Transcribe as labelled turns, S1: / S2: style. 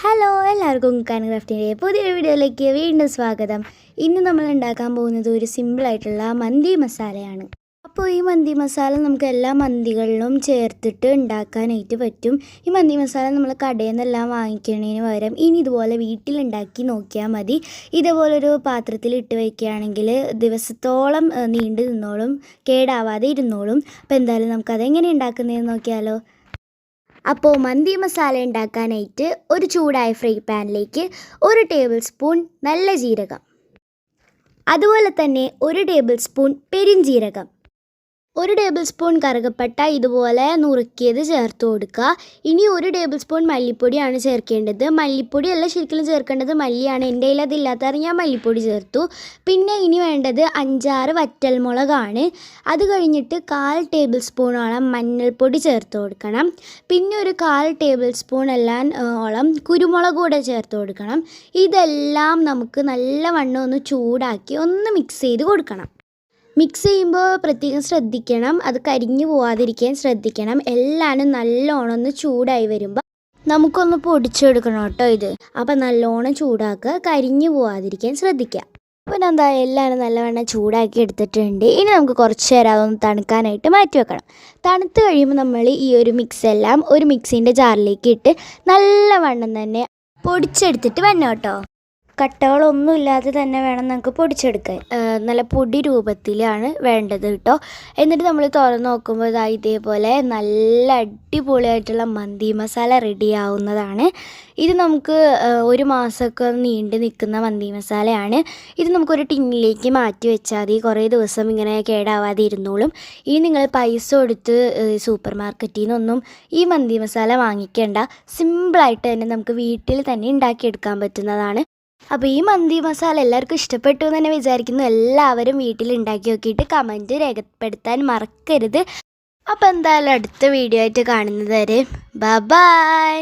S1: Hello എല്ലാവർക്കും കുക്കാൻ ക്രാഫ്റ്റിൻ്റെ പുതിയൊരു വീഡിയോയിലേക്ക് വീണ്ടും സ്വാഗതം. ഇന്ന് നമ്മൾ ഉണ്ടാക്കാൻ പോകുന്നത് ഒരു സിമ്പിളായിട്ടുള്ള മന്തി മസാലയാണ്. അപ്പോൾ ഈ മന്തി മസാല നമുക്ക് എല്ലാ മന്തികളിലും ചേർത്തിട്ട് ഉണ്ടാക്കാനായിട്ട് പറ്റും. ഈ മന്തി മസാല നമ്മൾ കടയിൽ നിന്നെല്ലാം വാങ്ങിക്കുന്നതിന് പകരം ഇനി ഇതുപോലെ വീട്ടിലുണ്ടാക്കി നോക്കിയാൽ മതി. ഇതുപോലൊരു പാത്രത്തിൽ ഇട്ട് വയ്ക്കുകയാണെങ്കിൽ ദിവസത്തോളം നീണ്ടു നിന്നോളും, കേടാവാതെ ഇരുന്നോളും. അപ്പോൾ എന്തായാലും നമുക്കതെങ്ങനെ ഉണ്ടാക്കുന്നതെന്ന് നോക്കിയാലോ. അപ്പോൾ മന്തി മസാല ഉണ്ടാക്കാനായിട്ട് ഒരു ചൂടായ ഫ്രൈ പാനിലേക്ക് 1 ടേബിൾ സ്പൂൺ നല്ല ജീരകം, അതുപോലെ തന്നെ 1 ടേബിൾ സ്പൂൺ പെരിഞ്ജീരകം, 1 ടേബിൾ സ്പൂൺ കറുകപ്പട്ട ഇതുപോലെ നുറുക്കിയത് ചേർത്ത് കൊടുക്കുക. ഇനി 1 ടേബിൾ സ്പൂൺ മല്ലിപ്പൊടിയാണ് ചേർക്കേണ്ടത്. മല്ലിപ്പൊടിയല്ല ശരിക്കും ചേർക്കേണ്ടത്, മല്ലിയാണ്. എൻ്റെ കയ്യിൽ അതില്ലാത്തത് ഞാൻ മല്ലിപ്പൊടി ചേർത്തു. പിന്നെ ഇനി വേണ്ടത് 5-6 വറ്റൽമുളകാണ്. അത് കഴിഞ്ഞിട്ട് 1/4 ടേബിൾ സ്പൂണോളം മഞ്ഞൾപ്പൊടി ചേർത്ത് കൊടുക്കണം. പിന്നെ ഒരു 1/4 ടേബിൾ സ്പൂൺ ഓളം കുരുമുളക് കൂടെ ചേർത്ത് കൊടുക്കണം. ഇതെല്ലാം നമുക്ക് നല്ലവണ്ണം ഒന്ന് ചൂടാക്കി ഒന്ന് മിക്സ് ചെയ്ത് കൊടുക്കണം. മിക്സ് ചെയ്യുമ്പോൾ പ്രത്യേകം ശ്രദ്ധിക്കണം, അത് കരിഞ്ഞു പോവാതിരിക്കാൻ ശ്രദ്ധിക്കണം. എല്ലാവരും നല്ലോണം ഒന്ന് ചൂടായി വരുമ്പോൾ നമുക്കൊന്ന് പൊടിച്ചെടുക്കണം കേട്ടോ ഇത്. അപ്പോൾ നല്ലോണം ചൂടാക്കുക, കരിഞ്ഞു പോവാതിരിക്കാൻ ശ്രദ്ധിക്കുക. അപ്പോൾ എന്താ എല്ലാവരും നല്ലവണ്ണം ചൂടാക്കി എടുത്തിട്ടുണ്ട്. ഇനി നമുക്ക് കുറച്ച് നേരം അതൊന്ന് തണുക്കാനായിട്ട് മാറ്റി വെക്കണം. തണുത്ത് കഴിയുമ്പോൾ നമ്മൾ ഈ ഒരു മിക്സ് എല്ലാം ഒരു മിക്സിൻ്റെ ജാറിലേക്ക് ഇട്ട് നല്ലവണ്ണം തന്നെ പൊടിച്ചെടുത്തിട്ട് വരണം കേട്ടോ. കട്ടകളൊന്നും ഇല്ലാതെ തന്നെ വേണം നമുക്ക് പൊടിച്ചെടുക്കാൻ. നല്ല പൊടി രൂപത്തിലാണ് വേണ്ടത് കേട്ടോ. എന്നിട്ട് നമ്മൾ തുറന്ന് നോക്കുമ്പോൾ ഇതേപോലെ നല്ല അടിപൊളിയായിട്ടുള്ള മന്തി മസാല റെഡിയാവുന്നതാണ്. ഇത് നമുക്ക് 1 മാസമൊക്കെ നീണ്ടു നിൽക്കുന്ന മന്തി മസാലയാണ്. ഇത് നമുക്കൊരു ടിന്നിലേക്ക് മാറ്റി വെച്ചാൽ മതി, കുറേ ദിവസം ഇങ്ങനെ കേടാവാതെ ഇരുന്നോളും. ഇനി നിങ്ങൾ പൈസ കൊടുത്ത് സൂപ്പർ മാർക്കറ്റിൽ നിന്നൊന്നും ഈ മന്തി മസാല വാങ്ങിക്കേണ്ട. സിമ്പിളായിട്ട് തന്നെ നമുക്ക് വീട്ടിൽ തന്നെ ഉണ്ടാക്കിയെടുക്കാൻ പറ്റുന്നതാണ്. അപ്പോൾ ഈ മന്തി മസാല എല്ലാവർക്കും ഇഷ്ടപ്പെട്ടു എന്ന് തന്നെ വിചാരിക്കുന്നു. എല്ലാവരും വീട്ടിൽ ഉണ്ടാക്കി നോക്കിയിട്ട് കമൻറ്റ് രേഖപ്പെടുത്താൻ മറക്കരുത്. അപ്പോൾ എന്തായാലും അടുത്ത വീഡിയോ ആയിട്ട് കാണുന്നത് വരെ ബൈ.